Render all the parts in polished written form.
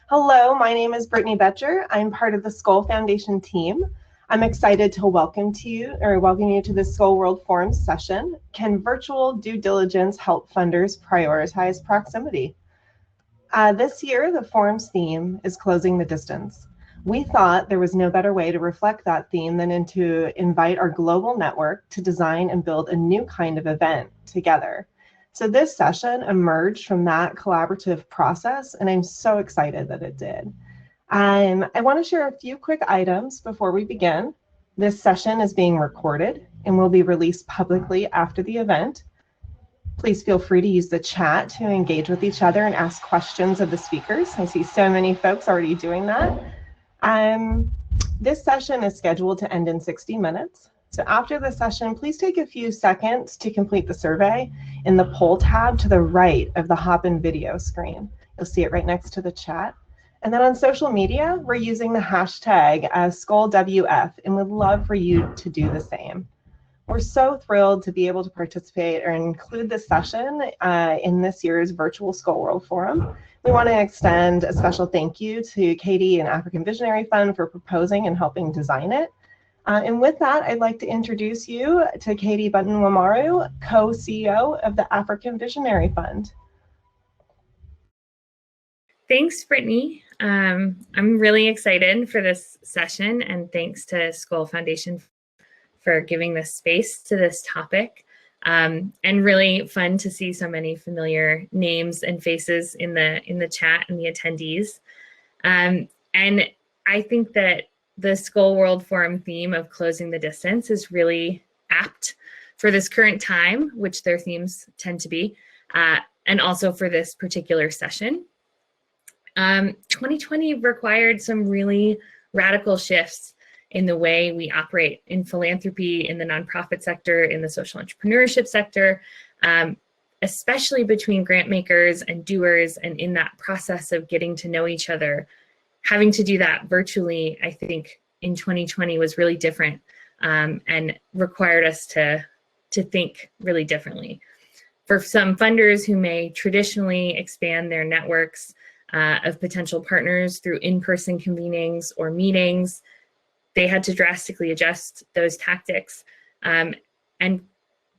Hello, my name is Brittany Betcher. I'm part of the Skoll Foundation team. I'm excited to welcome you to the Skoll World Forum session. Can virtual due diligence help funders prioritize proximity? This year, the forum's theme is closing the distance. We thought there was no better way to reflect that theme than to invite our global network to design and build a new kind of event together. So this session emerged from that collaborative process, and I'm so excited that it did. I want to share a few quick items before we begin. This session is being recorded and will be released publicly after the event. Please feel free to use the chat to engage with each other and ask questions of the speakers. I see so many folks already doing that. This session is scheduled to end in 60 minutes. So after the session, please take a few seconds to complete the survey in the poll tab to the right of the Hop-in video screen. You'll see it right next to the chat. And then on social media, we're using the hashtag SkollWF and would love for you to do the same. We're so thrilled to be able to participate or include this session in this year's virtual Skoll World Forum. We want to extend a special thank you to Katie and African Visionary Fund for proposing and helping design it. And with that, I'd like to introduce you to Katie Button-Wamaru, co-CEO of the African Visionary Fund. Thanks, Brittany. I'm really excited for this session, and thanks to Skoll Foundation for giving this space to this topic. And really fun to see so many familiar names and faces in the chat and the attendees. And I think that the Skoll World Forum theme of closing the distance is really apt for this current time, which their themes tend to be, and also for this particular session. 2020 required some really radical shifts in the way we operate in philanthropy, in the nonprofit sector, in the social entrepreneurship sector, especially between grant makers and doers, and in that process of getting to know each other. Having to do that virtually, I think, in 2020 was really different and required us to think really differently. For some funders who may traditionally expand their networks of potential partners through in-person convenings or meetings, they had to drastically adjust those tactics. And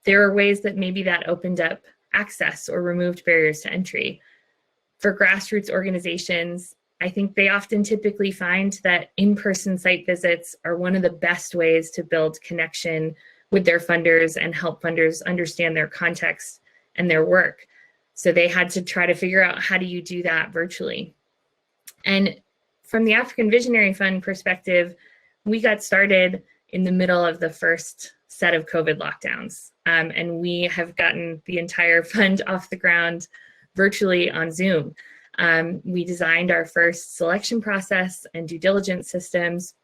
there are ways that maybe that opened up access or removed barriers to entry. For grassroots organizations, I think they often typically find that in-person site visits are one of the best ways to build connection with their funders and help funders understand their context and their work. So they had to try to figure out, how do you do that virtually? And from the African Visionary Fund perspective, we got started in the middle of the first set of COVID lockdowns. And we have gotten the entire fund off the ground virtually on Zoom. We designed our first selection process and due diligence systems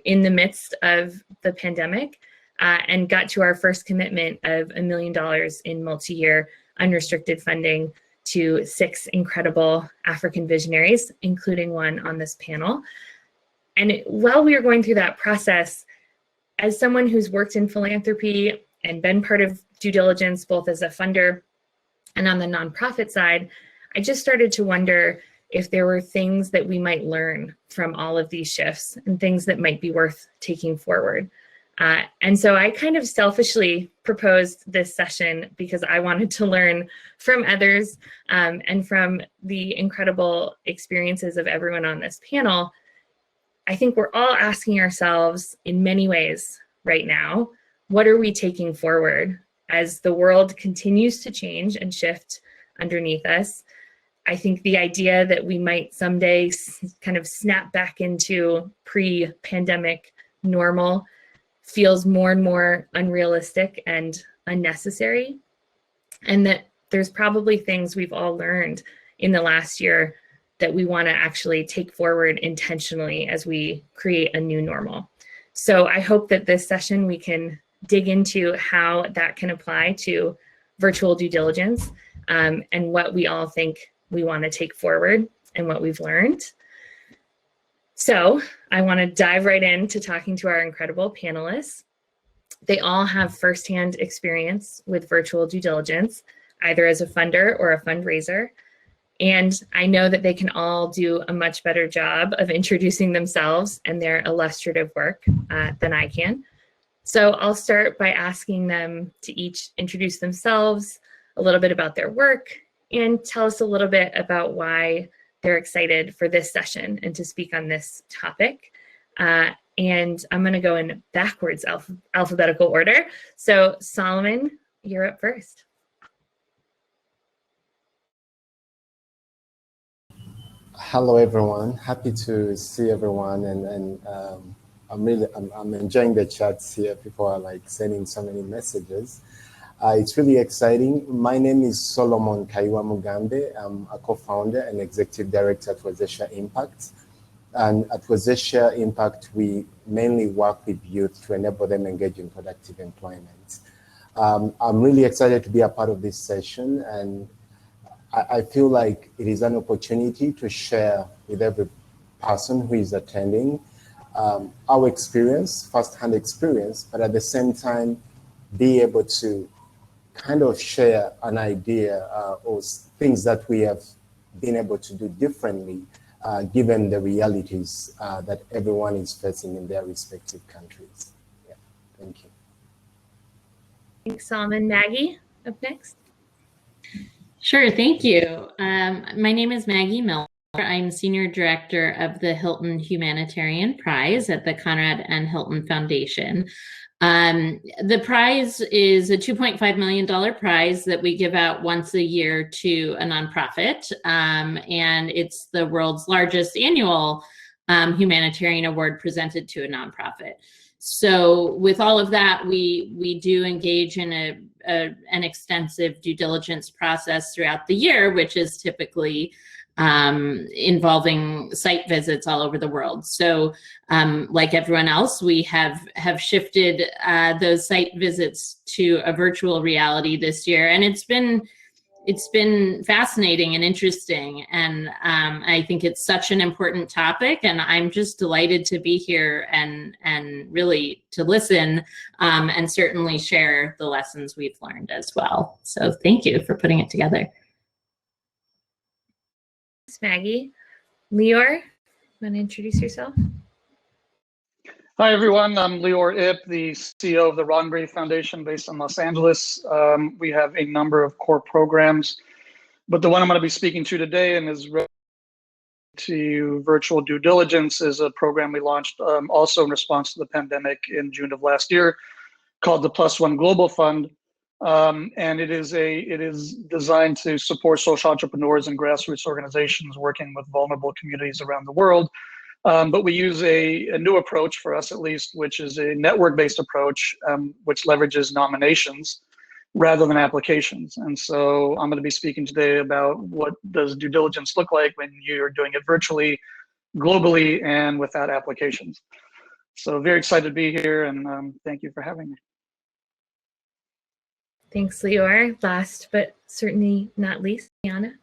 in the midst of the pandemic and got to our first commitment of $1 million in multi-year unrestricted funding to 6 incredible African visionaries, including one on this panel. And while we were going through that process, as someone who's worked in philanthropy and been part of due diligence, both as a funder and on the nonprofit side, I just started to wonder if there were things that we might learn from all of these shifts and things that might be worth taking forward. And so I kind of selfishly proposed this session because I wanted to learn from others and from the incredible experiences of everyone on this panel. I think we're all asking ourselves in many ways right now, what are we taking forward as the world continues to change and shift underneath us? I think the idea that we might someday kind of snap back into pre-pandemic normal feels more and more unrealistic and unnecessary. And that there's probably things we've all learned in the last year that we want to actually take forward intentionally as we create a new normal. So I hope that this session we can dig into how that can apply to virtual due diligence and what we all think we want to take forward and what we've learned. So I want to dive right into talking to our incredible panelists. They all have firsthand experience with virtual due diligence, either as a funder or a fundraiser. And I know that they can all do a much better job of introducing themselves and their illustrative work than I can. So I'll start by asking them to each introduce themselves, a little bit about their work, and tell us a little bit about why they're excited for this session and to speak on this topic. And I'm going to go in backwards alphabetical order. So Solomon, you're up first. Hello, everyone. Happy to see everyone, and I'm enjoying the chats here. People are like sending so many messages. It's really exciting. My name is Solomon Kaiwa Mugambe. I'm a co-founder and executive director at Rosacea Impact. And at Rosacea Impact, we mainly work with youth to enable them engage in productive employment. I'm really excited to be a part of this session, and I feel like it is an opportunity to share with every person who is attending our experience, first-hand experience, but at the same time, be able to kind of share an idea or things that we have been able to do differently given the realities that everyone is facing in their respective countries. Yeah, thank you. Thanks, Solomon. Maggie, up next. Sure, thank you. My name is Maggie Miller. I'm Senior Director of the Hilton Humanitarian Prize at the Conrad and Hilton Foundation. The prize is a $2.5 million prize that we give out once a year to a nonprofit, and it's the world's largest annual humanitarian award presented to a nonprofit. So with all of that, we do engage in an extensive due diligence process throughout the year, which is typically involving site visits all over the world. So like everyone else, we have shifted those site visits to a virtual reality this year, and it's been fascinating and interesting, and I think it's such an important topic, and I'm just delighted to be here and really to listen and certainly share the lessons we've learned as well. So thank you for putting it together. Thanks, Maggie. Lior, want to introduce yourself? Hi, everyone. I'm Lior Ip, the CEO of the Broaden Foundation based in Los Angeles. We have a number of core programs, but the one I'm going to be speaking to today and is related to virtual due diligence is a program we launched also in response to the pandemic in June of last year called the +1 Global Fund. And it is designed to support social entrepreneurs and grassroots organizations working with vulnerable communities around the world. But we use a new approach, for us at least, which is a network-based approach, which leverages nominations rather than applications. And so I'm going to be speaking today about what does due diligence look like when you're doing it virtually, globally, and without applications. So very excited to be here, and thank you for having me. Thanks, Lior. Last but certainly not least, Liana.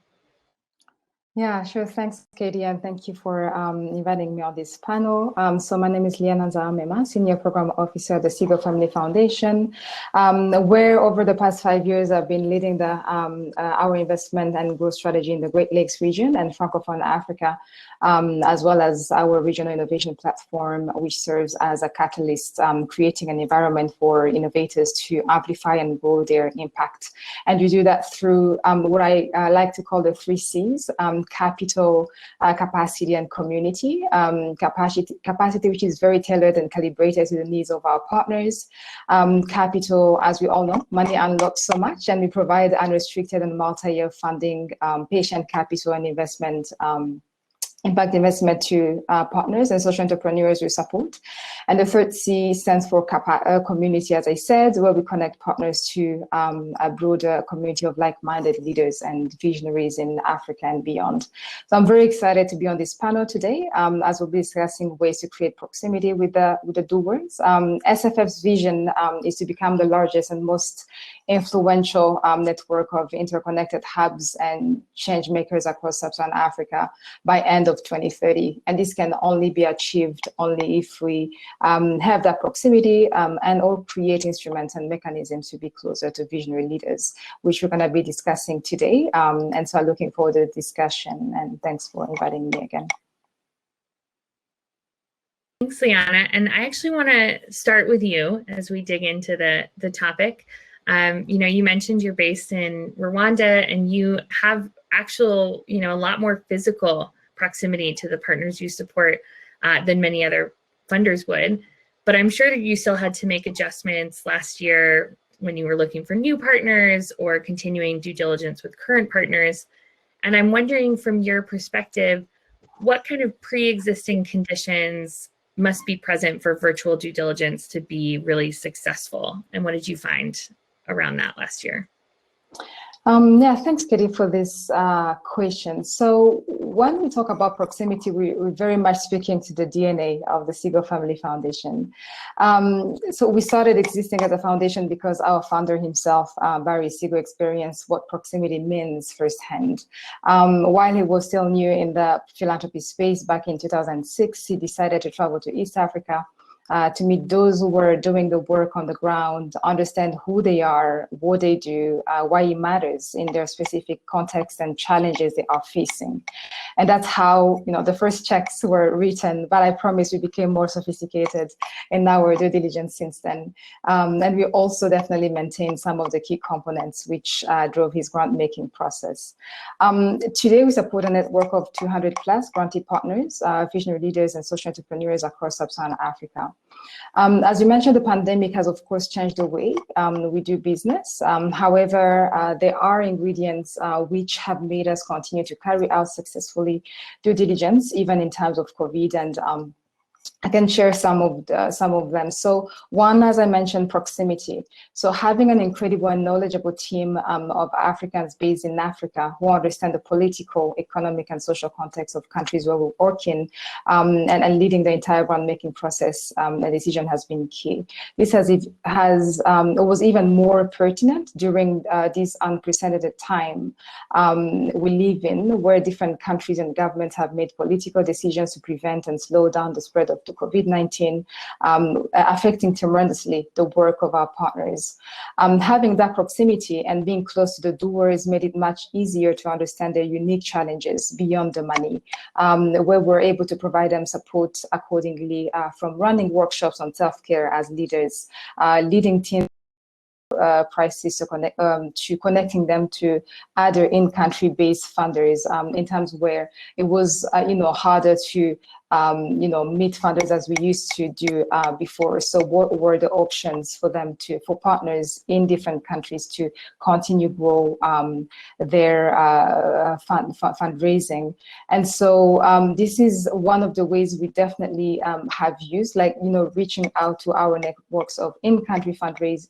Yeah, sure. Thanks, Katie, and thank you for inviting me on this panel. So my name is Liana Zaamema, Senior Program Officer at the Skoll Family Foundation, where over the past 5 years I've been leading the our investment and growth strategy in the Great Lakes region and Francophone Africa, as well as our regional innovation platform, which serves as a catalyst, creating an environment for innovators to amplify and grow their impact. And we do that through what I like to call the 3 C's. Capital, capacity, and community. Capacity, which is very tailored and calibrated to the needs of our partners. Capital, as we all know, money unlocks so much, and we provide unrestricted and multi-year funding, patient capital, and investment impact investment to partners and social entrepreneurs we support. And the 3rd C stands for community, as I said, where we connect partners to a broader community of like-minded leaders and visionaries in Africa and beyond. So I'm very excited to be on this panel today, as we'll be discussing ways to create proximity with the doers. SFF's vision is to become the largest and most influential network of interconnected hubs and change makers across sub-Saharan Africa by end of 2030. And this can only be achieved only if we have that proximity and or create instruments and mechanisms to be closer to visionary leaders, which we're going to be discussing today. And so I'm looking forward to the discussion, and thanks for inviting me again. Thanks, Liana. And I actually want to start with you as we dig into the topic. You mentioned you're based in Rwanda, and you have actual, a lot more physical proximity to the partners you support than many other funders would. But I'm sure that you still had to make adjustments last year when you were looking for new partners or continuing due diligence with current partners. And I'm wondering, from your perspective, what kind of pre-existing conditions must be present for virtual due diligence to be really successful? And what did you find around that last year? Yeah, thanks, Katie, for this question. So when we talk about proximity, we're very much speaking to the DNA of the Skoll Family Foundation. So we started existing as a foundation because our founder himself, Barry Skoll, experienced what proximity means firsthand. While he was still new in the philanthropy space back in 2006, he decided to travel to East Africa to meet those who were doing the work on the ground, understand who they are, what they do, why it matters in their specific context and challenges they are facing. And that's how, the first checks were written, but I promise we became more sophisticated in our due diligence since then. And we also definitely maintained some of the key components which drove his grant-making process. Today, we support a network of 200 plus grantee partners, visionary leaders and social entrepreneurs across sub-Saharan Africa. As you mentioned, the pandemic has, of course, changed the way we do business. However, there are ingredients which have made us continue to carry out successfully due diligence, even in times of COVID, and I can share some of them. So one, as I mentioned, proximity. So having an incredible and knowledgeable team of Africans based in Africa who understand the political, economic, and social context of countries where we work in, and leading the entire grant-making process, the decision has been key. This was even more pertinent during this unprecedented time we live in, where different countries and governments have made political decisions to prevent and slow down the spread of the COVID-19, affecting tremendously the work of our partners. Having that proximity and being close to the doers made it much easier to understand their unique challenges beyond the money, where we're able to provide them support accordingly, from running workshops on self-care as leaders, leading teams crisis to connecting them to other in-country based funders in terms where it was harder to meet funders as we used to do before. So what were the options for them for partners in different countries to continue grow their fundraising? And so this is one of the ways we definitely have used, reaching out to our networks of in-country funders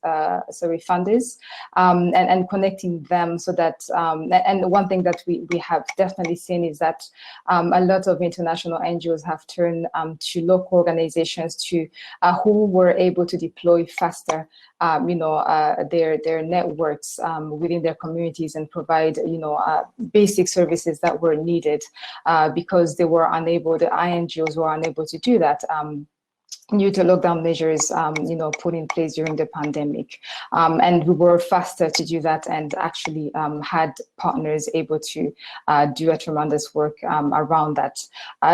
and connecting them so that, and one thing that we have definitely seen is that a lot of international NGOs have turned to local organizations who were able to deploy faster their networks within their communities and provide basic services that were needed because the INGOs were unable to do that due to lockdown measures, put in place during the pandemic. And we were faster to do that and actually had partners able to do a tremendous work around that.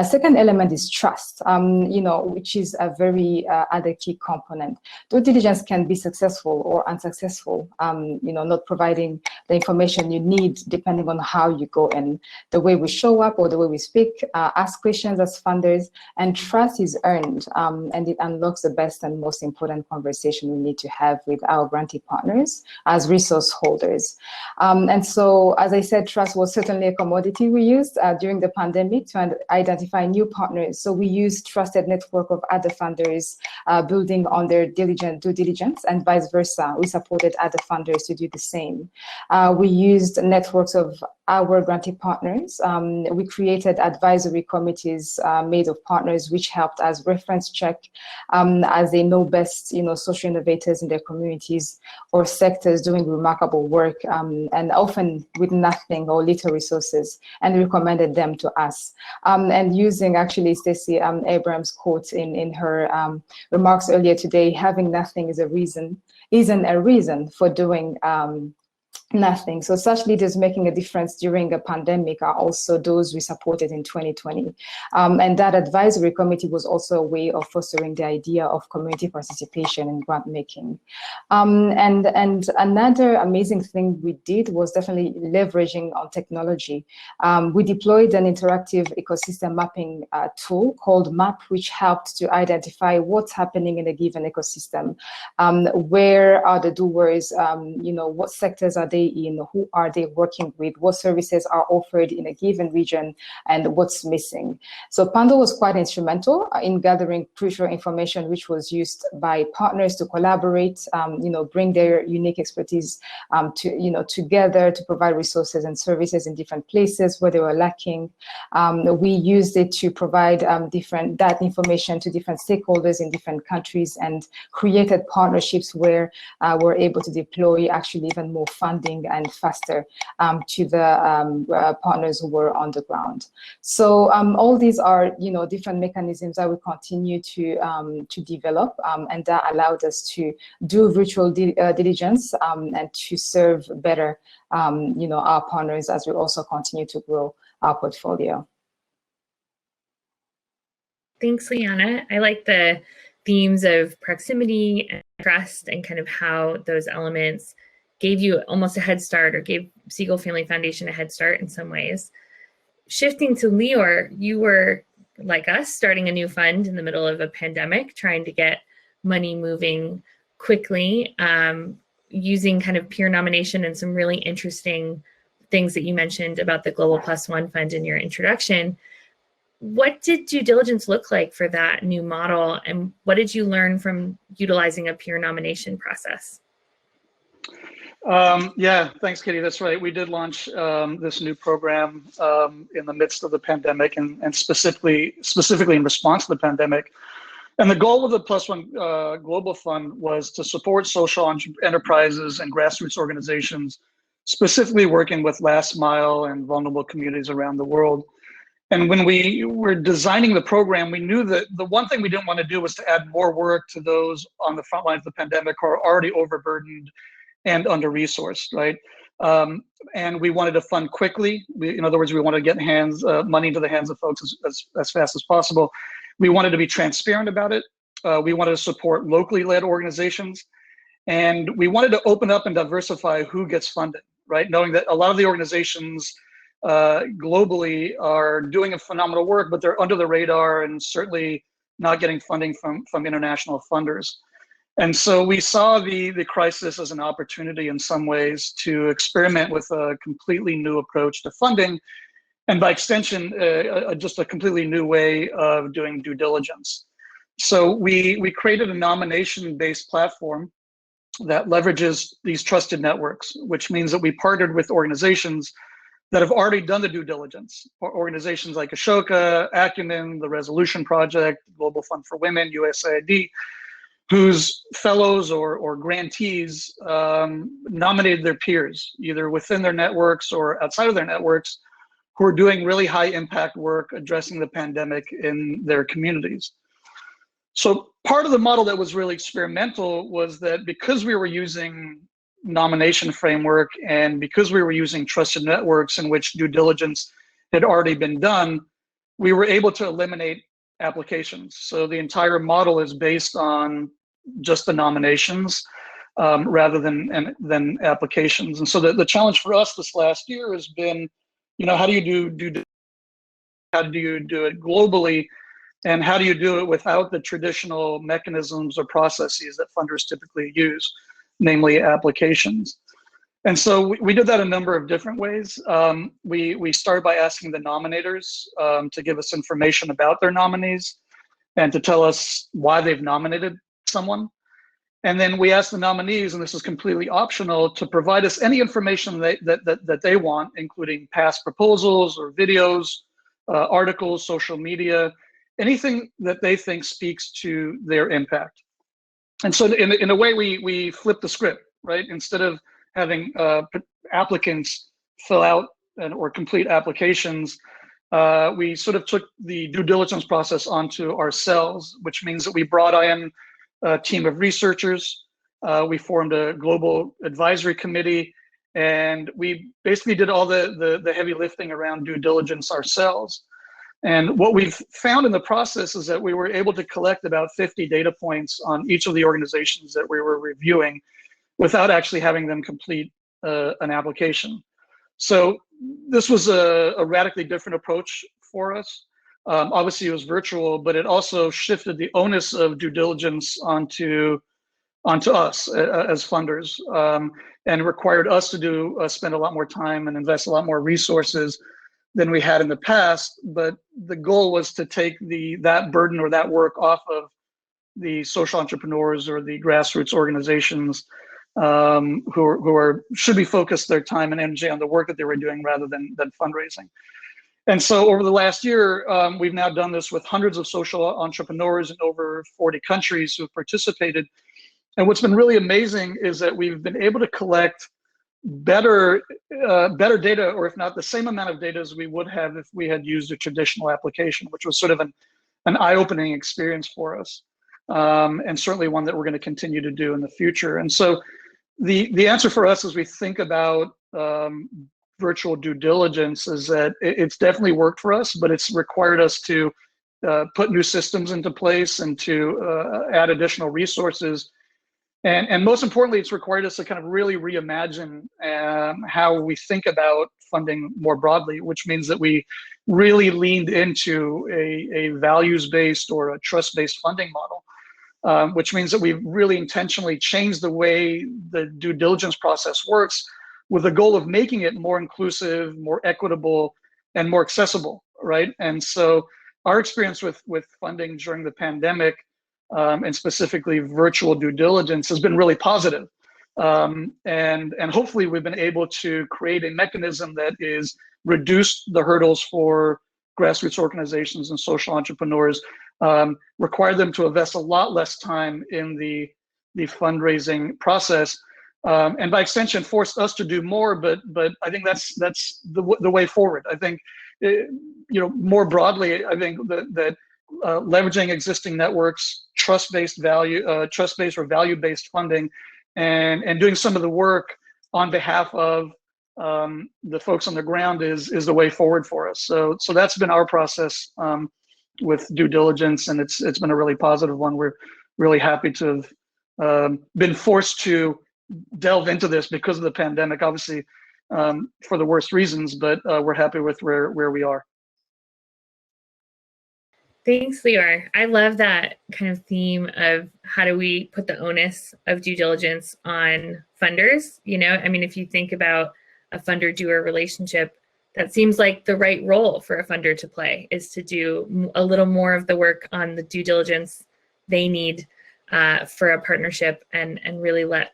Second element is trust, which is a very other key component. Due diligence can be successful or unsuccessful, not providing the information you need depending on how you go in, the way we show up or the way we speak, ask questions as funders, and trust is earned. And it unlocks the best and most important conversation we need to have with our grantee partners as resource holders. And so, as I said, trust was certainly a commodity we used during the pandemic to identify new partners. So we used trusted network of other funders building on their due diligence, and vice versa. We supported other funders to do the same. We used networks of our grantee partners. We created advisory committees made of partners, which helped as reference check as they know best, social innovators in their communities or sectors doing remarkable work, and often with nothing or little resources, and recommended them to us. And using actually Stacey Abrams' quote in her remarks earlier today, having nothing isn't a reason for doing nothing. So such leaders making a difference during a pandemic are also those we supported in 2020. And that advisory committee was also a way of fostering the idea of community participation in grant making. And another amazing thing we did was definitely leveraging on technology. We deployed an interactive ecosystem mapping tool called MAP, which helped to identify what's happening in a given ecosystem. Where are the doers? What sectors are they in? Who are they working with? What services are offered in a given region, and what's missing? So Pando was quite instrumental in gathering crucial information, which was used by partners to collaborate, bring their unique expertise together to provide resources and services in different places where they were lacking. We used it to provide that information to different stakeholders in different countries, and created partnerships where we're able to deploy actually even more funding and faster to the partners who were on the ground. So all these are, different mechanisms that we continue to develop, and that allowed us to do virtual diligence and to serve better, our partners as we also continue to grow our portfolio. Thanks, Liana. I like the themes of proximity and trust, and kind of how those elements gave you almost a head start, or gave Skoll Family Foundation a head start in some ways. Shifting to Lior, you were, like us, starting a new fund in the middle of a pandemic, trying to get money moving quickly, using kind of peer nomination and some really interesting things that you mentioned about the Global Plus One Fund in your introduction. What did due diligence look like for that new model, and what did you learn from utilizing a peer nomination process? Yeah, thanks, Katie. That's right. We did launch this new program in the midst of the pandemic, and specifically in response to the pandemic. And the goal of the Plus One Global Fund was to support social enterprises and grassroots organizations, specifically working with last mile and vulnerable communities around the world. And when we were designing the program, we knew that the one thing we didn't want to do was to add more work to those on the front lines of the pandemic who are already overburdened and under-resourced, right? And we wanted to fund quickly. In other words, we wanted to get money into the hands of folks as fast as possible. We wanted to be transparent about it. We wanted to support locally led organizations. And we wanted to open up and diversify who gets funded, right? Knowing that a lot of the organizations globally are doing a phenomenal work, but they're under the radar and certainly not getting funding from international funders. And so we saw the crisis as an opportunity in some ways to experiment with a completely new approach to funding, and by extension, just a completely new way of doing due diligence. So we created a nomination-based platform that leverages these trusted networks, which means that we partnered with organizations that have already done the due diligence. Organizations like Ashoka, Acumen, the Resolution Project, Global Fund for Women, USAID, whose fellows or grantees nominated their peers, either within their networks or outside of their networks, who are doing really high impact work addressing the pandemic in their communities. So part of the model that was really experimental was that because we were using nomination framework and because we were using trusted networks in which due diligence had already been done, we were able to eliminate applications. So the entire model is based on just the nominations rather than applications. And so the challenge for us this last year has been, how do you do it globally, and how do you do it without the traditional mechanisms or processes that funders typically use, namely applications? And so we did that a number of different ways. We started by asking the nominators to give us information about their nominees and to tell us why they've nominated someone. And then we ask the nominees, and this is completely optional, to provide us any information that they want, including past proposals or videos, articles, social media, anything that they think speaks to their impact. And so in a way, we flip the script, right? Instead of having applicants fill out or complete applications, we sort of took the due diligence process onto ourselves, which means that we brought in a team of researchers. We formed a global advisory committee, and we basically did all the heavy lifting around due diligence ourselves. And what we've found in the process is that we were able to collect about 50 data points on each of the organizations that we were reviewing without actually having them complete an application. So this was a radically different approach for us. Obviously, it was virtual, but it also shifted the onus of due diligence onto us as funders, and required us to spend a lot more time and invest a lot more resources than we had in the past. But the goal was to take that burden or that work off of the social entrepreneurs or the grassroots organizations who should be focused their time and energy on the work that they were doing rather than fundraising. And so over the last year, we've now done this with hundreds of social entrepreneurs in over 40 countries who've participated. And what's been really amazing is that we've been able to collect better data, or if not the same amount of data as we would have if we had used a traditional application, which was sort of an eye-opening experience for us, and certainly one that we're going to continue to do in the future. And so the answer for us as we think about virtual due diligence is that it's definitely worked for us, but it's required us to put new systems into place and to add additional resources. And most importantly, it's required us to kind of really reimagine how we think about funding more broadly, which means that we really leaned into a values-based or a trust-based funding model, which means that we've really intentionally changed the way the due diligence process works with the goal of making it more inclusive, more equitable, and more accessible, right? And so our experience with funding during the pandemic, and specifically virtual due diligence, has been really positive. And hopefully we've been able to create a mechanism that is reduced the hurdles for grassroots organizations and social entrepreneurs, require them to invest a lot less time in the fundraising process, and by extension forced us to do more. But I think that's the way forward. I think more broadly, I think that leveraging existing networks, trust-based or value-based funding, and doing some of the work on behalf of the folks on the ground is the way forward for us. So that's been our process with due diligence, and it's been a really positive one. We're really happy to have been forced to delve into this because of the pandemic, obviously for the worst reasons, but we're happy with where we are. Thanks, Lior. I love that kind of theme of how do we put the onus of due diligence on funders. I mean, if you think about a funder-doer relationship, that seems like the right role for a funder to play, is to do a little more of the work on the due diligence they need for a partnership, and really let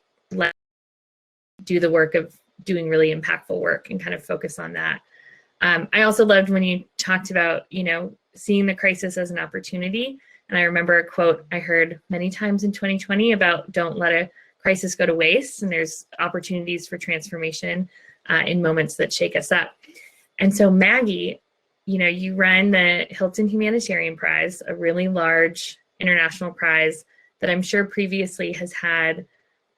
do the work of doing really impactful work and kind of focus on that. I also loved when you talked about, seeing the crisis as an opportunity. And I remember a quote I heard many times in 2020 about don't let a crisis go to waste. And there's opportunities for transformation in moments that shake us up. And so Maggie, you run the Hilton Humanitarian Prize, a really large international prize that I'm sure previously has had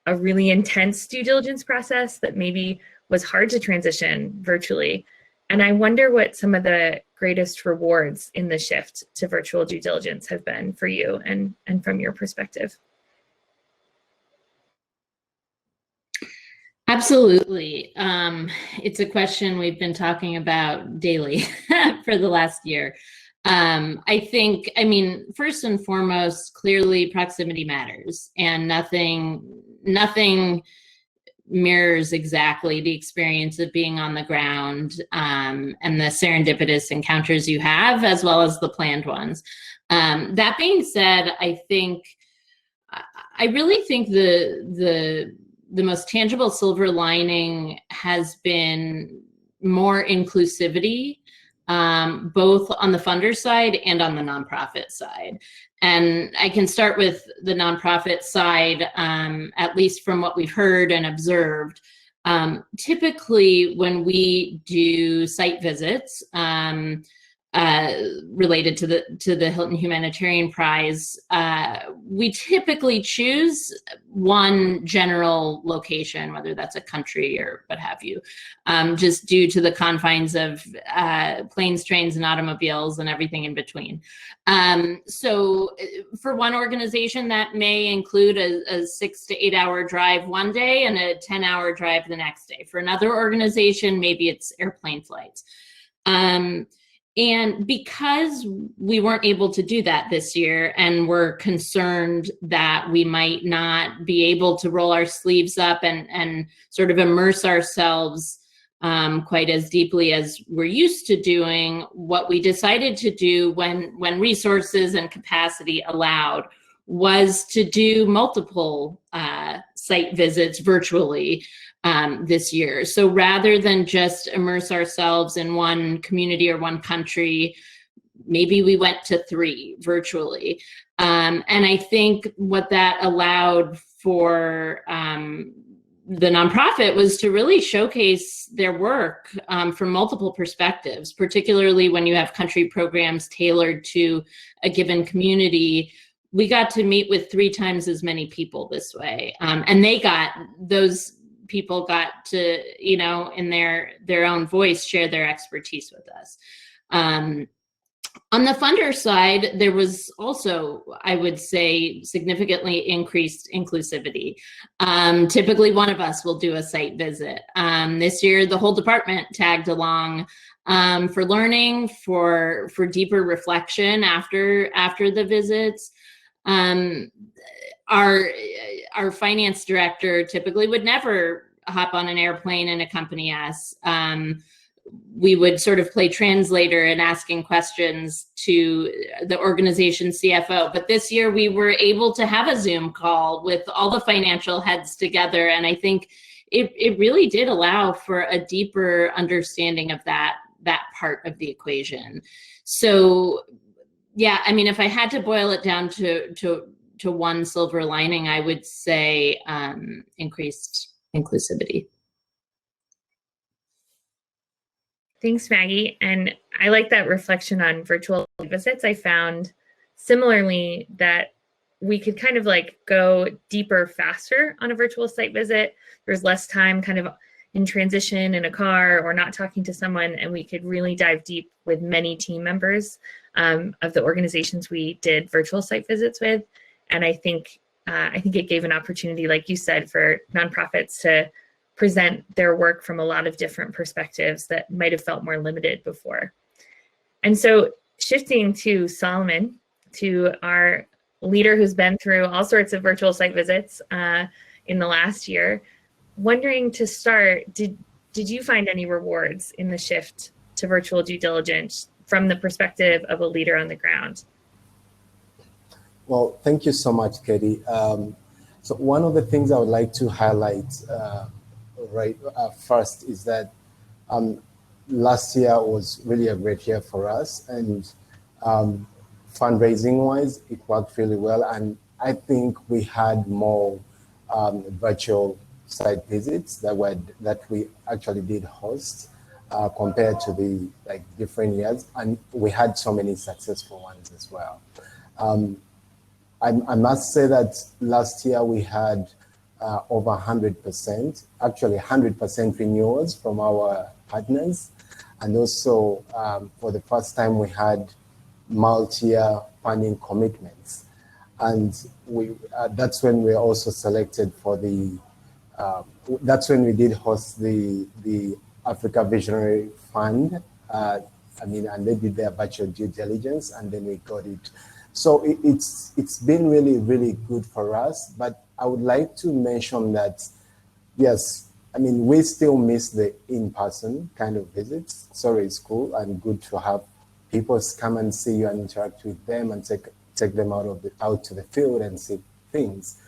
a really intense due diligence process that maybe was hard to transition virtually. And I wonder what some of the greatest rewards in the shift to virtual due diligence have been for you and from your perspective. Absolutely. It's a question we've been talking about daily for the last year. I think, first and foremost, clearly proximity matters, and nothing mirrors exactly the experience of being on the ground, and the serendipitous encounters you have, as well as the planned ones. That being said, I think I really think the most tangible silver lining has been more inclusivity, both on the funder side and on the nonprofit side. And I can start with the nonprofit side, at least from what we've heard and observed. Typically, when we do site visits related to the Hilton Humanitarian Prize, we typically choose one general location, whether that's a country or what have you, just due to the confines of planes, trains, and automobiles and everything in between. So for one organization, that may include a 6 to 8 hour drive one day and a 10-hour drive the next day. For another organization, maybe it's airplane flights. And because we weren't able to do that this year, and we're concerned that we might not be able to roll our sleeves up and sort of immerse ourselves quite as deeply as we're used to doing, what we decided to do when resources and capacity allowed was to do multiple site visits virtually this year. So rather than just immerse ourselves in one community or one country, maybe we went to 3 virtually. And I think what that allowed for the nonprofit was to really showcase their work from multiple perspectives, particularly when you have country programs tailored to a given community. We got to meet with 3 times as many people this way. And those people got to, you know, in their own voice, share their expertise with us. On the funder side, there was also, I would say, significantly increased inclusivity. Typically, one of us will do a site visit. This year, the whole department tagged along for learning, for deeper reflection after the visits. Our finance director typically would never hop on an airplane and accompany us. We would sort of play translator and asking questions to the organization CFO. But this year we were able to have a Zoom call with all the financial heads together. And I think it really did allow for a deeper understanding of that part of the equation. So yeah, I mean, if I had to boil it down to one silver lining, I would say increased inclusivity. Thanks, Maggie. And I like that reflection on virtual visits. I found similarly that we could kind of like go deeper faster on a virtual site visit. There's less time kind of in transition in a car or not talking to someone, and we could really dive deep with many team members of the organizations we did virtual site visits with. And I think it gave an opportunity, like you said, for nonprofits to present their work from a lot of different perspectives that might have felt more limited before. And so shifting to Solomon, to our leader who's been through all sorts of virtual site visits in the last year, wondering to start, did you find any rewards in the shift to virtual due diligence from the perspective of a leader on the ground? Well, thank you so much, Katie. So one of the things I would like to highlight first is that last year was really a great year for us, and fundraising-wise, it worked really well. And I think we had more virtual site visits that we actually did host compared to the different years, and we had so many successful ones as well. I must say that last year we had over 100%, actually 100% renewals from our partners. And also for the first time, we had multi-year funding commitments. And that's when we also selected for that's when we did host the Africa Visionary Fund. And they did their virtual due diligence, and then we got it. So it's been really, really good for us. But I would like to mention that, yes, we still miss the in-person kind of visits. Sorry, it's cool and good to have people come and see you and interact with them and take them out to the field and see things.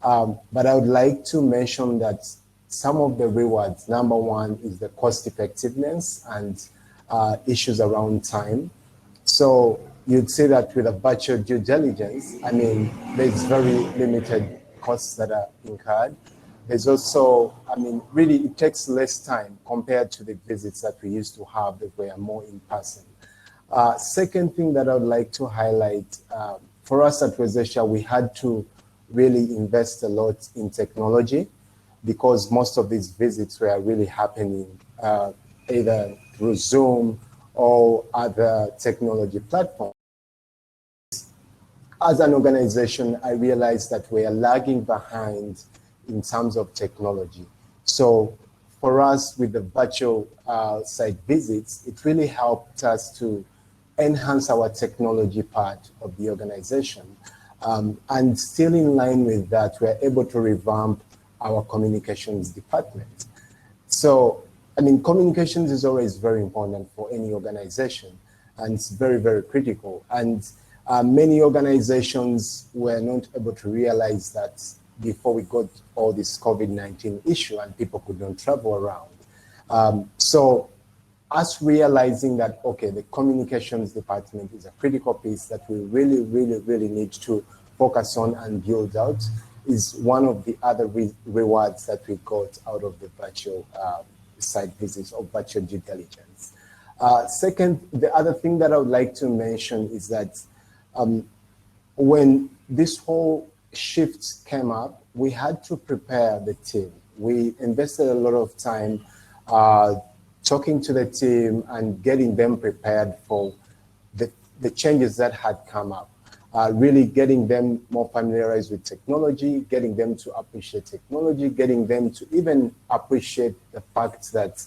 But I would like to mention that some of the rewards, number one is the cost effectiveness and issues around time. So you'd say that with a virtual due diligence, I mean, there's very limited costs that are incurred. There's also, I mean, really it takes less time compared to the visits that we used to have that were more in person. Second thing that I would like to highlight, for us at Rosacea, we had to really invest a lot in technology because most of these visits were really happening either through Zoom or other technology platforms. As an organization, I realized that we are lagging behind in terms of technology. So for us with the virtual site visits, it really helped us to enhance our technology part of the organization. And still in line with that, we're able to revamp our communications department. So, I mean, communications is always very important for any organization, and it's very, very critical. And many organizations were not able to realize that before we got all this COVID-19 issue and people could not travel around. So us realizing that, okay, the communications department is a critical piece that we really, really, really need to focus on and build out is one of the other rewards that we got out of the virtual site visits or virtual due diligence. Second, the other thing that I would like to mention is that when this whole shift came up, we had to prepare the team. We invested a lot of time talking to the team and getting them prepared for the changes that had come up. Really getting them more familiarized with technology, getting them to appreciate technology, getting them to even appreciate the fact that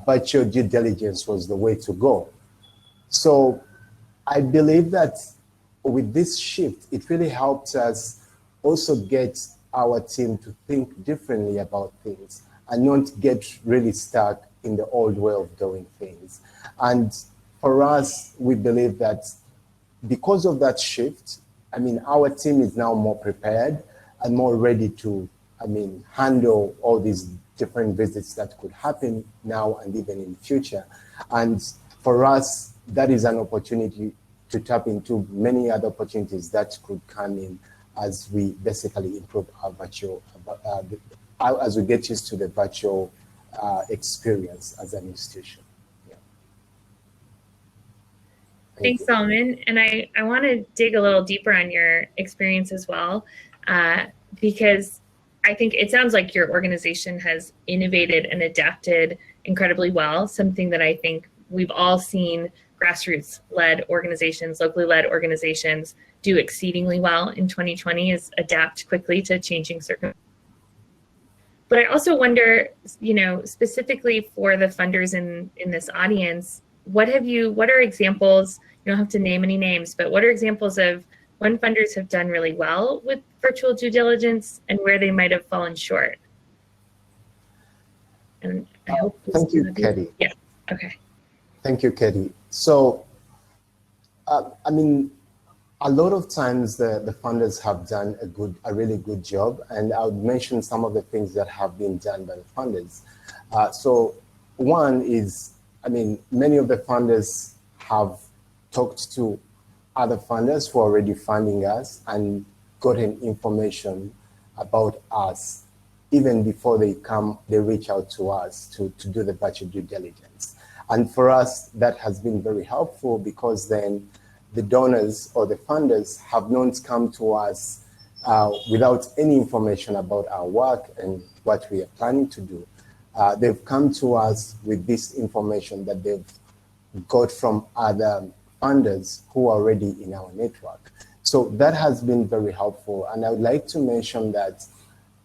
virtual due diligence was the way to go. So I believe that with this shift, it really helped us also get our team to think differently about things and not get really stuck in the old way of doing things. And for us, we believe that because of that shift, I mean, our team is now more prepared and more ready to, I mean, handle all these different visits that could happen now and even in the future. And for us, that is an opportunity to tap into many other opportunities that could come in as we basically improve our virtual, as we get used to the virtual experience as an institution. Yeah. Thanks, Solomon. And I want to dig a little deeper on your experience as well, because I think it sounds like your organization has innovated and adapted incredibly well, something that I think we've all seen grassroots-led organizations, locally led organizations do exceedingly well in 2020 is adapt quickly to changing circumstances. But I also wonder, you know, specifically for the funders in this audience, what are examples, you don't have to name any names, but what are examples of when funders have done really well with virtual due diligence and where they might have fallen short? And I hope thank you, Katie. Yeah, okay. Thank you, Katie. So, I mean, a lot of times the funders have done a really good job, and I would mention some of the things that have been done by the funders. So one is, I mean, many of the funders have talked to other funders who are already funding us and gotten information about us even before they reach out to us to do the virtual due diligence. And for us, that has been very helpful because then the donors or the funders have not come to us without any information about our work and what we are planning to do. They've come to us with this information that they've got from other funders who are already in our network. So that has been very helpful. And I would like to mention that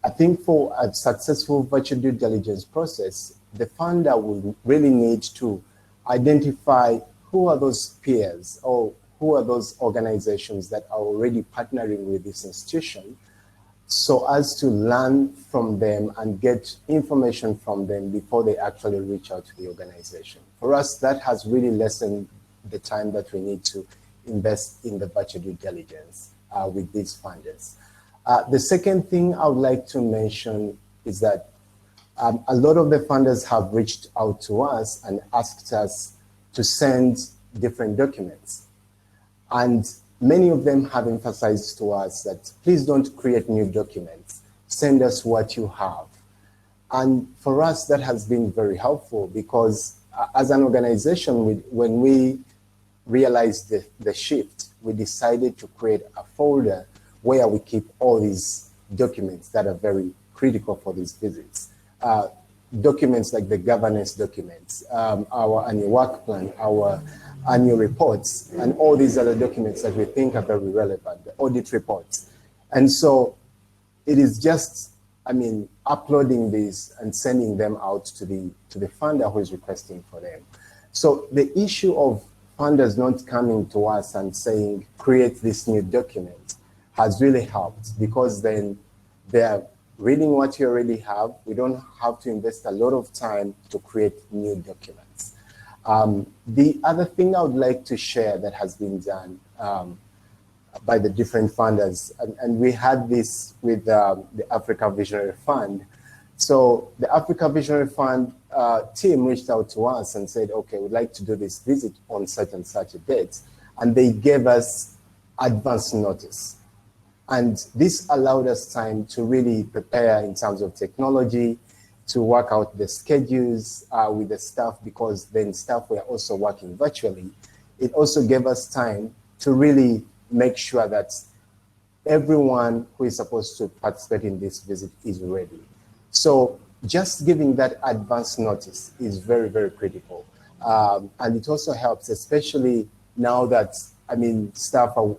I think for a successful virtual due diligence process, the funder will really need to identify who are those peers or who are those organizations that are already partnering with this institution, so as to learn from them and get information from them before they actually reach out to the organization. For us, that has really lessened the time that we need to invest in the virtual due diligence with these funders. The second thing I would like to mention is that a lot of the funders have reached out to us and asked us to send different documents. And many of them have emphasized to us that please don't create new documents, send us what you have. And for us, that has been very helpful because as an organization, when we realized the shift, we decided to create a folder where we keep all these documents that are very critical for these visits. Documents like the governance documents, our annual work plan, our annual reports, and all these other documents that we think are very relevant, the audit reports. And so it is just, uploading these and sending them out to the funder who is requesting for them. So the issue of funders not coming to us and saying, create this new document has really helped because then they're reading what you already have. We don't have to invest a lot of time to create new documents. The other thing I would like to share that has been done by the different funders, and we had this with the Africa Visionary Fund. So the Africa Visionary Fund team reached out to us and said, okay, we'd like to do this visit on such and such a date. And they gave us advance notice. And this allowed us time to really prepare in terms of technology, to work out the schedules with the staff, because then staff were also working virtually. It also gave us time to really make sure that everyone who is supposed to participate in this visit is ready. So just giving that advance notice is very, very critical. And it also helps, especially now that, staff are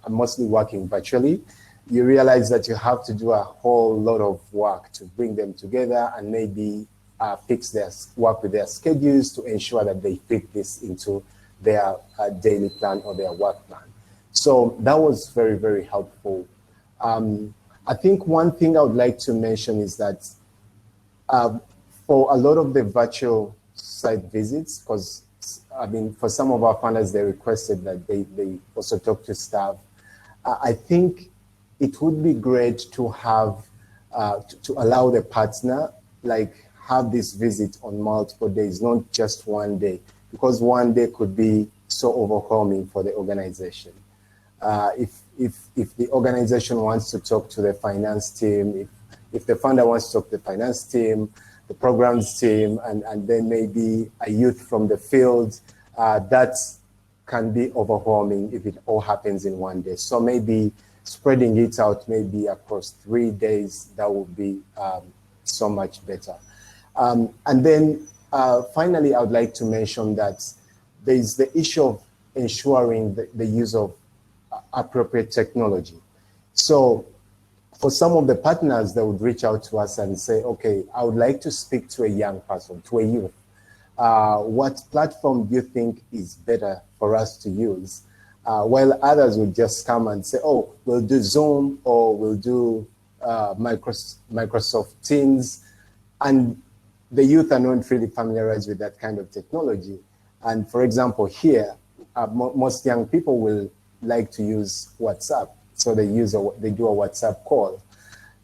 mostly working virtually. You realize that you have to do a whole lot of work to bring them together and maybe work with their schedules to ensure that they fit this into their daily plan or their work plan. So that was very, very helpful. I think one thing I would like to mention is that for a lot of the virtual site visits, because for some of our funders, they requested that they also talk to staff. I think it would be great to have, to allow the partner, have this visit on multiple days, not just one day, because one day could be so overwhelming for the organization. If the organization wants to talk to the finance team, if the funder wants to talk to the finance team, the programs team, and then maybe a youth from the field, that can be overwhelming if it all happens in one day. So maybe spreading it out maybe across 3 days, that would be so much better. And then finally, I would like to mention that there is the issue of ensuring the use of appropriate technology. So for some of the partners, they would reach out to us and say, okay, I would like to speak to a young person, to a youth. What platform do you think is better for us to use? While others would just come and say, oh, we'll do Zoom or we'll do Microsoft Teams. And the youth are not really familiarized with that kind of technology. And for example, here, most young people will like to use WhatsApp. So they do a WhatsApp call.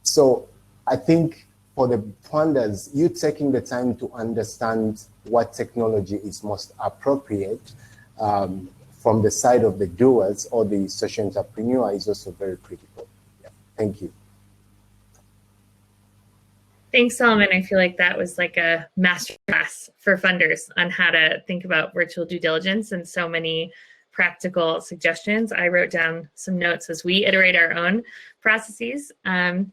So I think for the funders, you taking the time to understand what technology is most appropriate from the side of the doers or the social entrepreneur is also very critical. Yeah. Thank you. Thanks, Solomon. I feel like that was like a masterclass for funders on how to think about virtual due diligence and so many practical suggestions. I wrote down some notes as we iterate our own processes. And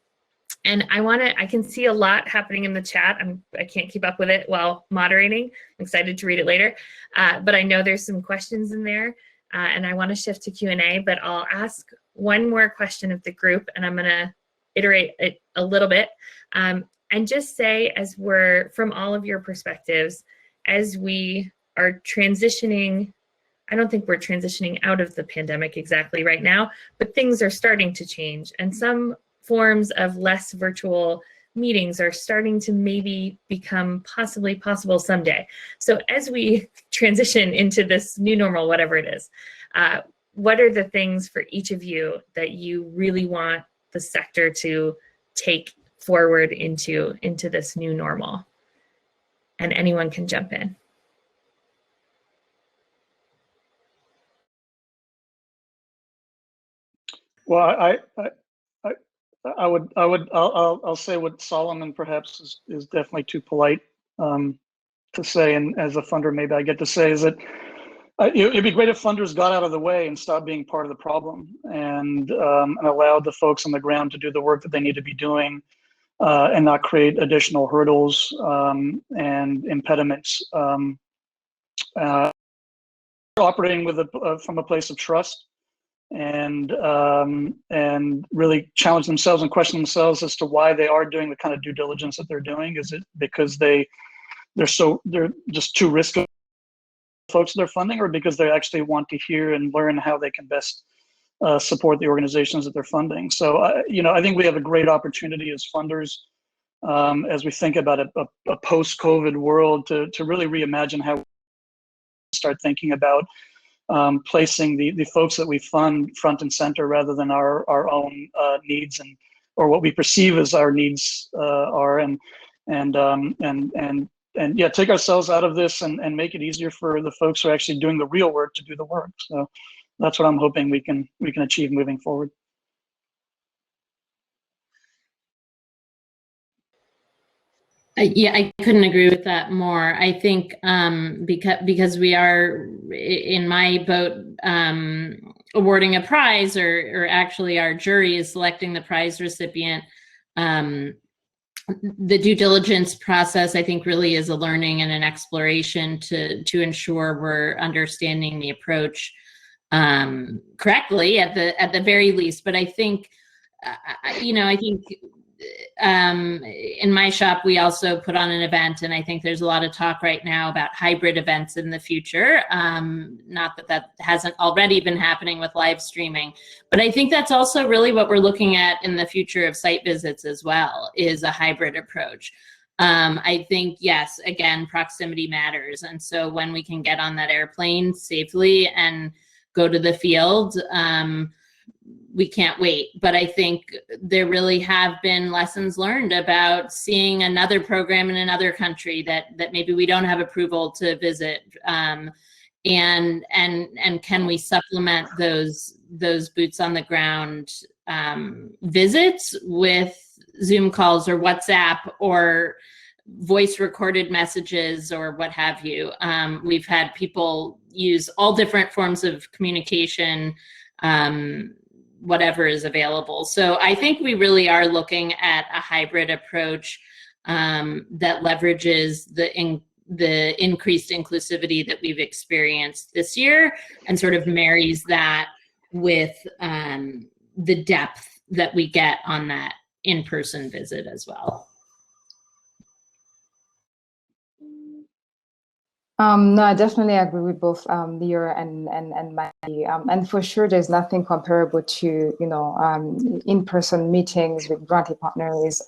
I can see a lot happening in the chat. I can't keep up with it while moderating. I'm excited to read it later. But I know there's some questions in there and I want to shift to Q&A, but I'll ask one more question of the group and I'm gonna iterate it a little bit. And just say, from all of your perspectives, as we are transitioning, I don't think we're transitioning out of the pandemic exactly right now, but things are starting to change. And some forms of less virtual meetings are starting to maybe become possibly possible someday. So as we transition into this new normal, whatever it is, what are the things for each of you that you really want the sector to take forward into this new normal. And anyone can jump in. Well, I'll say what Solomon perhaps is definitely too polite to say, and as a funder, maybe I get to say, is that it'd be great if funders got out of the way and stopped being part of the problem, and allowed the folks on the ground to do the work that they need to be doing, and not create additional hurdles and impediments. Operating from a place of trust, and really challenge themselves and question themselves as to why they are doing the kind of due diligence that they're doing. Is it because they're just too risky folks they're funding, or because they actually want to hear and learn how they can best support the organizations that they're funding? So I think we have a great opportunity as funders, as we think about a post-COVID world, to really reimagine how we start thinking about placing the folks that we fund front and center, rather than our own needs or what we perceive as our needs are, and yeah, take ourselves out of this and make it easier for the folks who are actually doing the real work to do the work. So that's what I'm hoping we can achieve moving forward. Yeah, I couldn't agree with that more. I think because we are, in my boat, awarding a prize, or actually our jury is selecting the prize recipient. The due diligence process, I think, really is a learning and an exploration to ensure we're understanding the approach correctly at the very least. But I think, I think in my shop, we also put on an event, and I think there's a lot of talk right now about hybrid events in the future. Not that hasn't already been happening with live streaming, but I think that's also really what we're looking at in the future of site visits as well, is a hybrid approach. I think, yes, again, proximity matters. And so when we can get on that airplane safely and go to the field, we can't wait. But I think there really have been lessons learned about seeing another program in another country that maybe we don't have approval to visit, and can we supplement those boots on the ground visits with Zoom calls or WhatsApp or voice recorded messages or what have you. We've had people use all different forms of communication, whatever is available. So I think we really are looking at a hybrid approach that leverages the increased inclusivity that we've experienced this year, and sort of marries that with the depth that we get on that in-person visit as well. No, I definitely agree with both Leo and Maggie. And for sure, there's nothing comparable to, in-person meetings with grantee partners,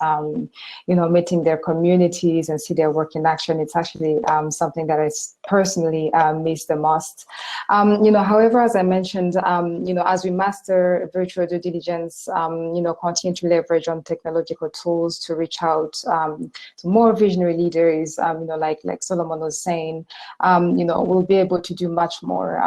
meeting their communities and see their work in action. It's actually something that I personally miss the most. However, as I mentioned, as we master virtual due diligence, continue to leverage on technological tools to reach out to more visionary leaders, like Solomon was saying, we'll be able to do much more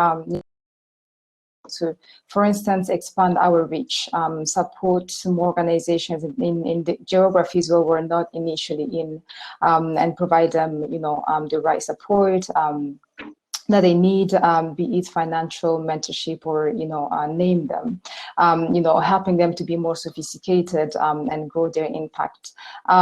to, for instance, expand our reach, support more organizations in the geographies where we're not initially in, and provide them, the right support that they need, be it financial, mentorship, or name them, helping them to be more sophisticated and grow their impact. We're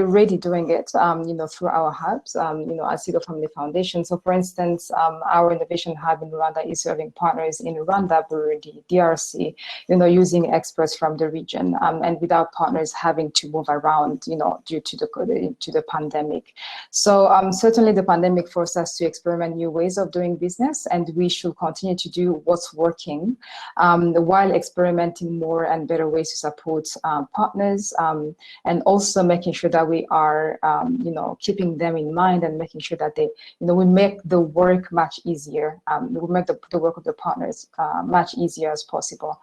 already doing it, through our hubs, at Segal Family Foundation. So, for instance, our innovation hub in Rwanda is serving partners in Rwanda, Burundi, DRC, using experts from the region, and without partners having to move around, due to the pandemic. So certainly the pandemic forced us to experiment new ways of doing business, and we should continue to do what's working while experimenting more and better ways to support partners, and also making sure that we are, keeping them in mind and making sure that they, we make the work much easier. We make the work of the partners much easier as possible,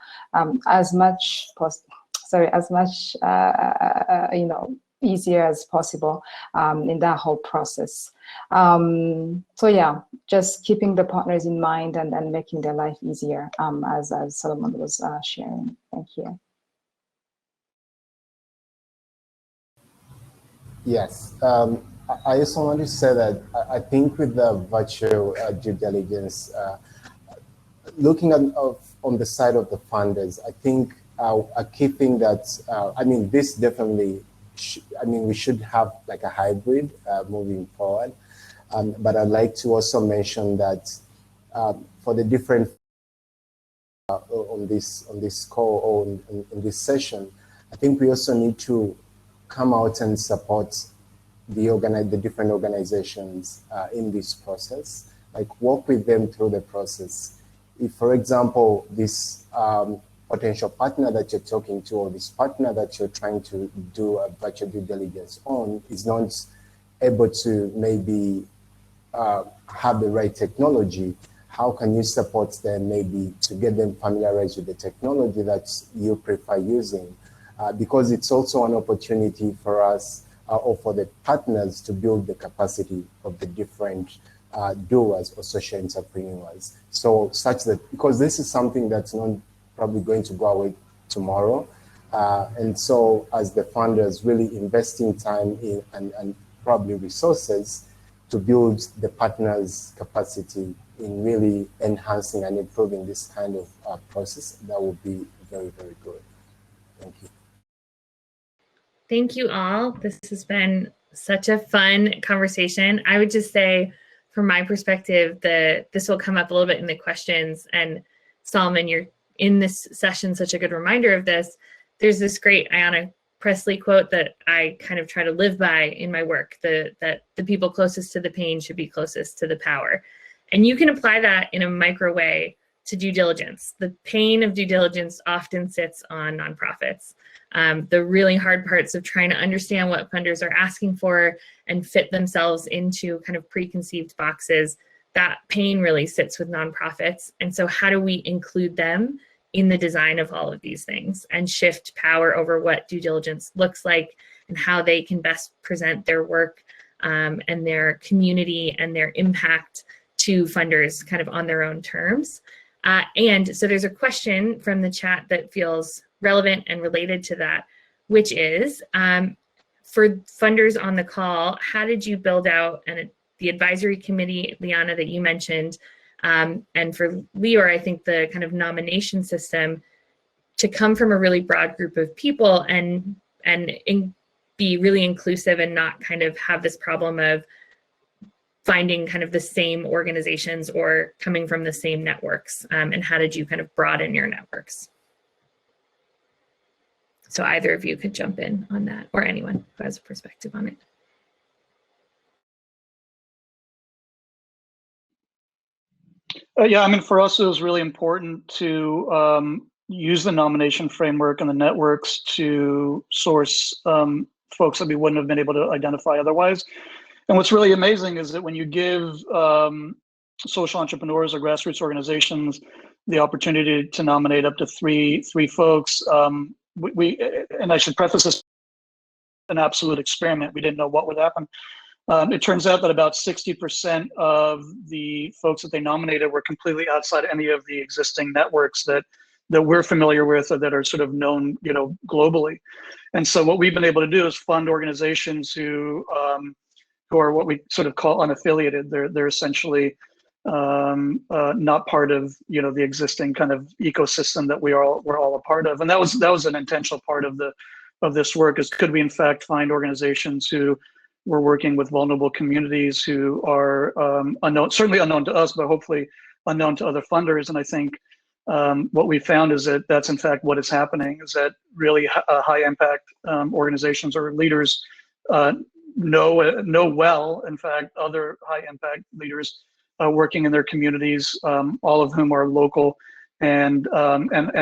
easier as possible in that whole process. So yeah, just keeping the partners in mind and making their life easier, as Solomon was sharing. Thank you. Yes, I also want to say that I think with the virtual due diligence, looking at on the side of the funders, I think a key thing that, this definitely, we should have like a hybrid moving forward. But I'd like to also mention that for the different on this call or in this session, I think we also need to come out and support the different organizations in this process, like work with them through the process. If, for example, this potential partner that you're talking to, or this partner that you're trying to do a virtual due diligence on, is not able to maybe have the right technology, how can you support them maybe to get them familiarized with the technology that you prefer using? Because it's also an opportunity for us or for the partners to build the capacity of the different doers or social entrepreneurs. So such that, because this is something that's not probably going to go away tomorrow. And so as the funders really investing time in and probably resources to build the partners' capacity in really enhancing and improving this kind of process, that would be very, very good. Thank you. Thank you all. This has been such a fun conversation. I would just say, from my perspective, this will come up a little bit in the questions. And Solomon, you're in this session such a good reminder of this. There's this great Ayanna Pressley quote that I kind of try to live by in my work, that the people closest to the pain should be closest to the power. And you can apply that in a micro way to due diligence. The pain of due diligence often sits on nonprofits. The really hard parts of trying to understand what funders are asking for and fit themselves into kind of preconceived boxes, that pain really sits with nonprofits. And so how do we include them in the design of all of these things and shift power over what due diligence looks like and how they can best present their work and their community and their impact to funders kind of on their own terms. And so there's a question from the chat that feels relevant and related to that, which is, for funders on the call, how did you build out the advisory committee, Liana, that you mentioned, and for Lior, I think the kind of nomination system to come from a really broad group of people and be really inclusive and not kind of have this problem of finding kind of the same organizations or coming from the same networks, and how did you kind of broaden your networks? So either of you could jump in on that, or anyone who has a perspective on it. Yeah, for us, it was really important to use the nomination framework and the networks to source folks that we wouldn't have been able to identify otherwise. And what's really amazing is that when you give social entrepreneurs or grassroots organizations the opportunity to nominate up to three folks, and I should preface this, an absolute experiment. We didn't know what would happen. It turns out that about 60% of the folks that they nominated were completely outside any of the existing networks that we're familiar with or that are sort of known, globally. And so what we've been able to do is fund organizations who are what we sort of call unaffiliated. They're essentially not part of the existing kind of ecosystem that we're all a part of. And that was an intentional part of this work, is could we in fact find organizations who were working with vulnerable communities who are unknown, certainly unknown to us, but hopefully unknown to other funders. And I think what we found is that that's in fact what is happening, is that really high impact organizations or leaders know well, in fact, other high impact leaders working in their communities, all of whom are local and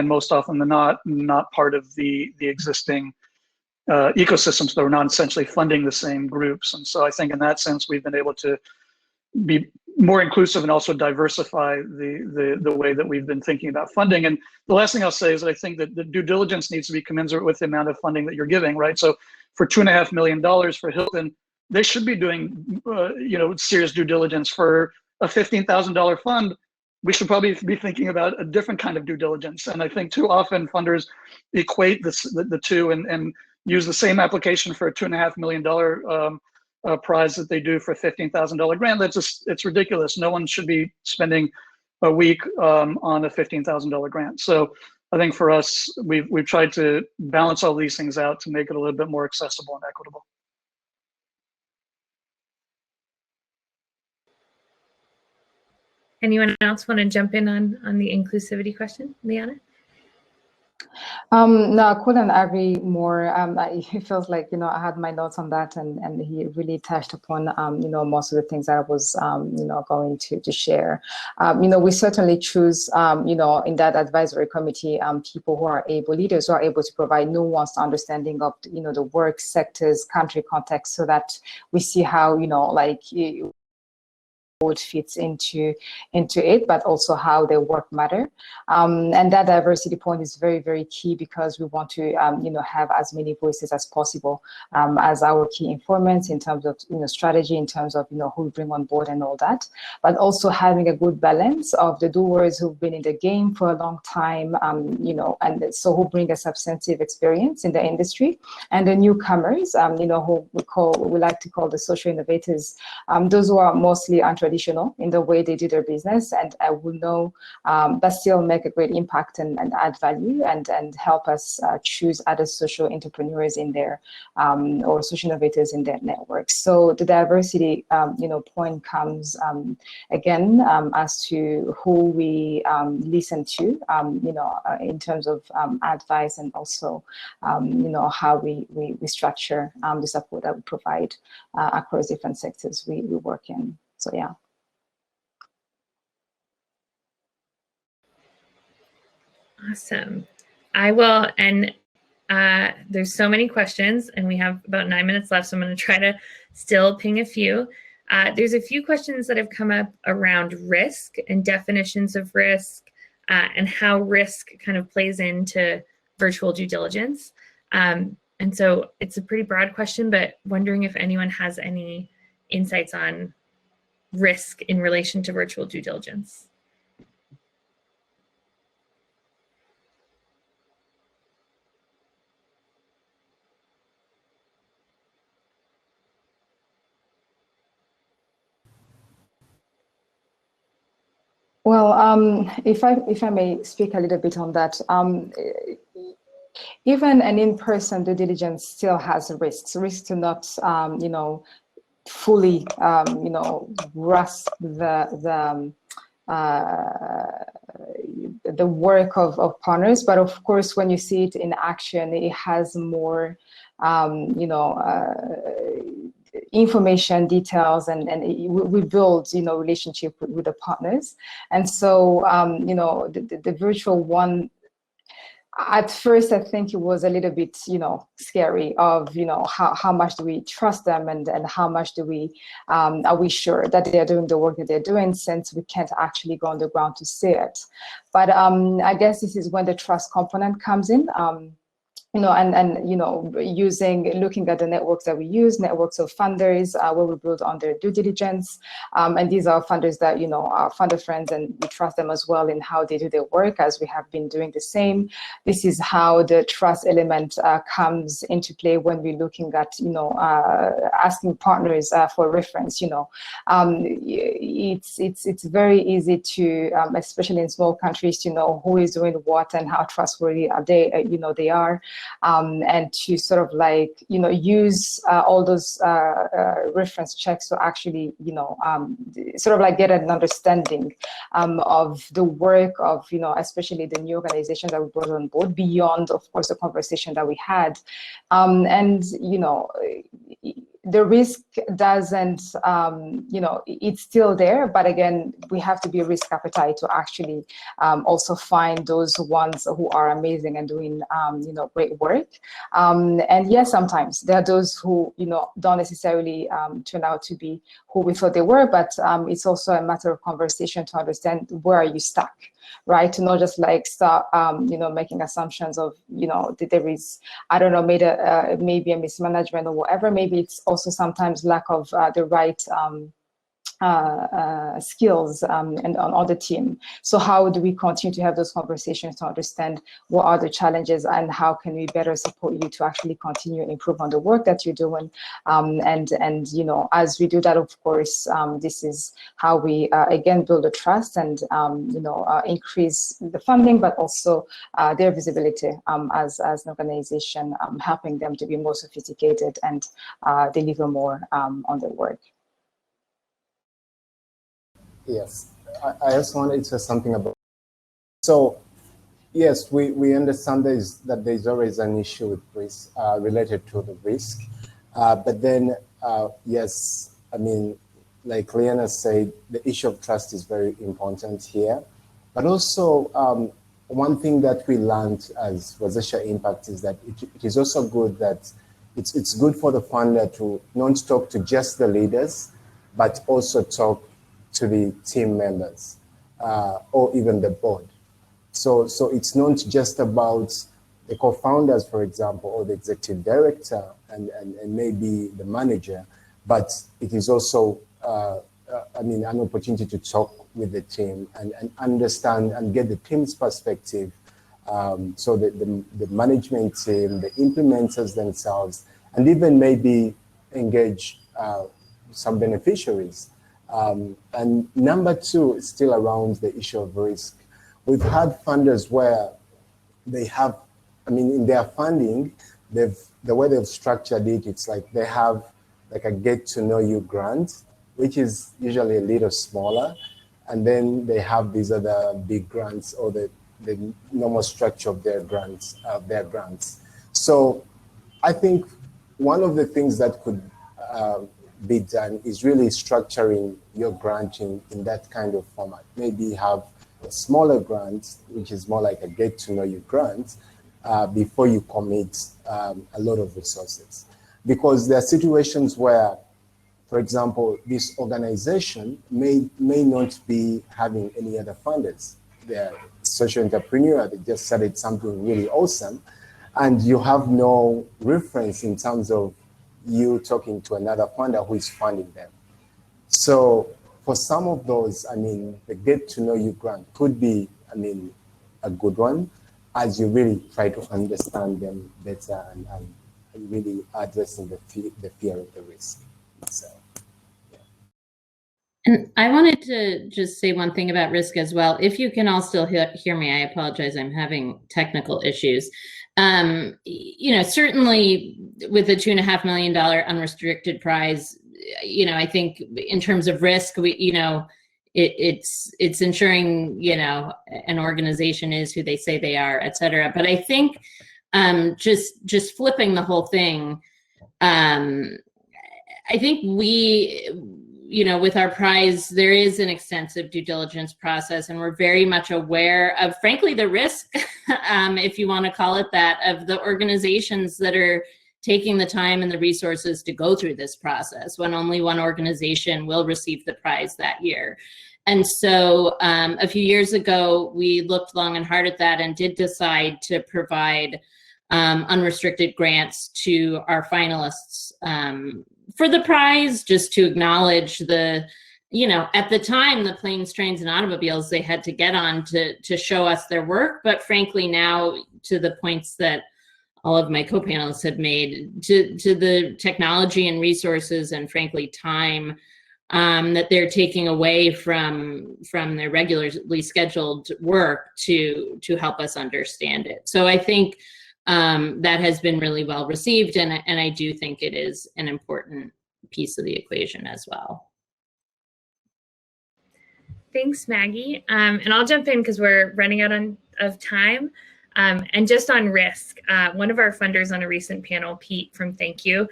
most often than not part of the existing ecosystems that are not essentially funding the same groups. And so I think in that sense, we've been able to be more inclusive and also diversify the way that we've been thinking about funding. And the last thing I'll say is that I think that the due diligence needs to be commensurate with the amount of funding that you're giving, right? So for $2.5 million for Hilton, they should be doing serious due diligence. For a $15,000 fund, we should probably be thinking about a different kind of due diligence. And I think too often funders equate the two and use the same application for a $2.5 million prize that they do for a $15,000 grant. It's ridiculous. No one should be spending a week on a $15,000 grant. So I think for us, we've tried to balance all these things out to make it a little bit more accessible and equitable. Anyone else want to jump in on the inclusivity question, Liana? No, I couldn't agree more. It feels like, I had my notes on that, and he really touched upon, most of the things that I was, going to share. We certainly choose, in that advisory committee, people who are able, leaders who are able to provide nuanced understanding of, the work sectors, country context, so that we see how, fits into it, but also how their work matter. And that diversity point is very, very key, because we want to, have as many voices as possible as our key informants in terms of, strategy, in terms of, who we bring on board and all that, but also having a good balance of the doers who've been in the game for a long time, and so who bring a substantive experience in the industry, and the newcomers, who we like to call the social innovators, those who are mostly untraditional in the way they do their business, and I will know, but still make a great impact and add value and help us choose other social entrepreneurs in their or social innovators in their networks. So the diversity, point comes again as to who we listen to, in terms of advice, and also, how we structure the support that we provide across different sectors we work in. So yeah. Awesome. I will, and there's so many questions, and we have about 9 minutes left, so I'm going to try to still ping a few. There's a few questions that have come up around risk and definitions of risk, and how risk kind of plays into virtual due diligence. And so it's a pretty broad question, but wondering if anyone has any insights on risk in relation to virtual due diligence. Well, if I may speak a little bit on that, even an in-person due diligence still has risks to not, fully, grasp the work of partners. But of course, when you see it in action, it has more, information, details, and we build, relationship with the partners. And so, the virtual one, at first, I think it was a little bit, scary of, how much do we trust them, and how much do we, are we sure that they're doing the work that they're doing, since we can't actually go on the ground to see it. But I guess this is when the trust component comes in. Looking at the networks that we use, networks of funders, where we build on their due diligence. And these are funders that, are funder friends, and we trust them as well in how they do their work, as we have been doing the same. This is how the trust element comes into play when we're looking at, asking partners for reference. It's very easy to, especially in small countries, to know who is doing what and how trustworthy are they, they are. And to sort of use all those reference checks to actually, sort of get an understanding of the work of, especially the new organizations that we brought on board, beyond, of course, the conversation that we had. the risk doesn't, it's still there, but again, we have to be risk appetite to actually also find those ones who are amazing and doing, great work. And yes, sometimes there are those who, don't necessarily turn out to be who we thought they were, but it's also a matter of conversation to understand where are you stuck, right? To not just like start, making assumptions of, that there is, I don't know, maybe a mismanagement or whatever. Maybe it's also sometimes lack of the right skills and on the team. So how do we continue to have those conversations to understand what are the challenges and how can we better support you to actually continue and improve on the work that you're doing? And as we do that, of course, this is how we again build the trust and increase the funding, but also their visibility as an organization, helping them to be more sophisticated and deliver more on their work. Yes, I also wanted to say something about. So, yes, we understand that there's always an issue with risk related to the risk, but then yes, I mean, like Liana said, the issue of trust is very important here. But also, one thing that we learned as Rosacea Impact is that it is also good that it's good for the funder to not talk to just the leaders, but also talk to the team members or even the board. So it's not just about the co-founders, for example, or the executive director and maybe the manager, but it is also, an opportunity to talk with the team and understand and get the team's perspective. So the management team, the implementers themselves, and even maybe engage some beneficiaries. And number two is still around the issue of risk. We've had funders where they have, in their funding, the way they've structured it, it's like they have like a get to know you grant, which is usually a little smaller. And then they have these other big grants or the normal structure of their grants. So I think one of the things that could be done is really structuring your granting in that kind of format. Maybe have a smaller grant, which is more like a get to know you grant, before you commit a lot of resources. Because there are situations where, for example, this organization may not be having any other funders. They're social entrepreneur, they just started something really awesome, and you have no reference in terms of you talking to another funder who is funding them. So for some of those, the get to know you grant could be, a good one as you really try to understand them better and really addressing the fear of the risk. So, yeah. And I wanted to just say one thing about risk as well. If you can all still hear me, I apologize. I'm having technical issues. Certainly with the $2.5 million unrestricted prize, I think in terms of risk, it's ensuring, an organization is who they say they are, et cetera. But I think just flipping the whole thing, I think with our prize, there is an extensive due diligence process, and we're very much aware of, frankly, the risk, if you want to call it that, of the organizations that are taking the time and the resources to go through this process, when only one organization will receive the prize that year. And so a few years ago, we looked long and hard at that and did decide to provide unrestricted grants to our finalists for the prize, just to acknowledge at the time, the planes, trains, and automobiles they had to get on to show us their work. But frankly, now, to the points that all of my co-panelists had made, to the technology and resources and frankly time that they're taking away from their regularly scheduled work to help us understand it. So I think that has been really well received, and I do think it is an important piece of the equation as well. Thanks, Maggie. And I'll jump in because we're running out of time. And just on risk, one of our funders on a recent panel, Pete from Thank You,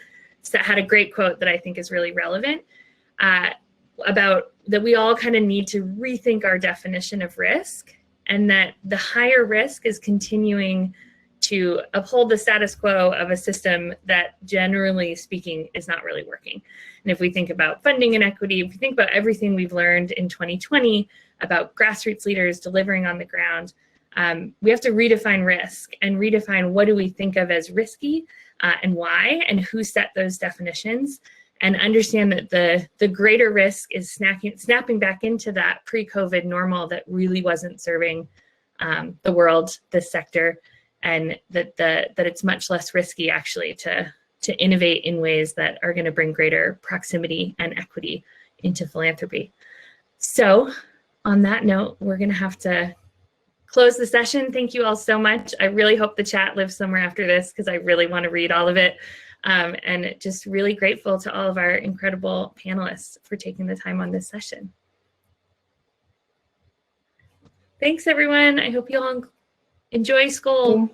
had a great quote that I think is really relevant about that we all kind of need to rethink our definition of risk, and that the higher risk is continuing to uphold the status quo of a system that, generally speaking, is not really working. And if we think about funding inequity, if we think about everything we've learned in 2020 about grassroots leaders delivering on the ground, we have to redefine risk and redefine what do we think of as risky and why, and who set those definitions, and understand that the greater risk is snapping back into that pre-COVID normal that really wasn't serving the world, this sector, and that it's much less risky actually to innovate in ways that are going to bring greater proximity and equity into philanthropy. So on that note, we're going to have to close the session. Thank you all so much. I really hope the chat lives somewhere after this, because I really want to read all of it. And just really grateful to all of our incredible panelists for taking the time on this session. Thanks, everyone. I hope you all enjoy Skoll.